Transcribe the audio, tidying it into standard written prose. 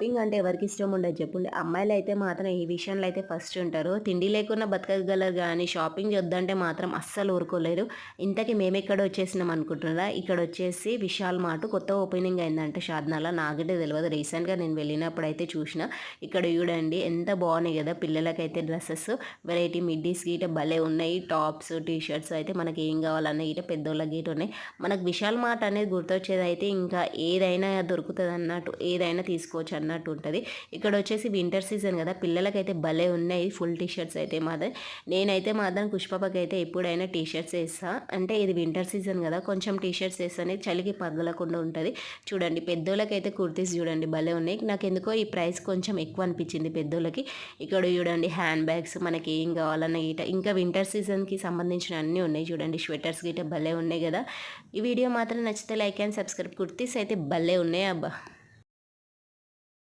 Shopping అంటే ఎవరికి ఇష్టం ఉండదు చెప్పండి. అమ్మాయిలు అయితే మాత్రం ఈ విషయంలో అయితే ఫస్ట్ ఉంటారు. తిండి లేకున్నా బతకగలరు గానీ షాపింగ్ వద్దంటే మాత్రం అస్సలు ఊరుకోలేరు. ఇంతకీ మేమెక్కడ వచ్చేసినాం అనుకుంటున్నారా? ఇక్కడ వచ్చేసి విశాల్ మార్ట్ కొత్త ఓపెనింగ్ అయిందంట షాద్నగర్‌లో. నాకైతే తెలవదు. రీసెంట్‌గా నేను వెళ్ళినప్పుడైతే చూసిన. ఇక్కడ చూడండి ఎంత బాగున్నాయి కదా! పిల్లలకైతే డ్రెస్సెస్ వెరైటీ మిడ్డీస్ గిట భలే ఉన్నాయి. టాప్స్, టీ షర్ట్స్ అయితే మనకి ఏం కావాలన్నా గిట పెద్దోళ్ళకి గిట ఉన్నాయి. మనకు విశాల్ మార్ట్ అనేది గుర్తొచ్చేది అయితే ఇంకా ఏదైనా దొరుకుతుంది అన్నట్టు, ఏదైనా తీసుకోవచ్చు అన్నట్టు ఉంటుంది. ఇక్కడ వచ్చేసి వింటర్ సీజన్ కదా, పిల్లలకైతే భలే ఉన్నాయి ఫుల్ టీ షర్ట్స్ అయితే మాత్రం. నేనైతే మాత్రం పుష్పకి అయితే ఎప్పుడైనా టీ షర్ట్స్ వేస్తా. అంటే ఇది వింటర్ సీజన్ కదా, కొంచెం టీ షర్ట్స్ వేస్తేనే చలికి పగలకుండా ఉంటుంది. చూడండి పెద్దోళ్ళకైతే కుర్తీస్ చూడండి భలే ఉన్నాయి. నాకు ఎందుకో ఈ ప్రైస్ కొంచెం ఎక్కువ అనిపించింది పెద్దోళ్ళకి. ఇక్కడ చూడండి హ్యాండ్ బ్యాగ్స్ మనకి ఏం కావాలన్న గిట, ఇంకా వింటర్ సీజన్కి సంబంధించిన అన్నీ ఉన్నాయి చూడండి. స్వెటర్స్ గిట భలే ఉన్నాయి కదా. ఈ వీడియో మాత్రం నచ్చితే లైక్ అండ్ సబ్స్క్రైబ్. కుర్తీస్ అయితే భలే ఉన్నాయి అబ్బా.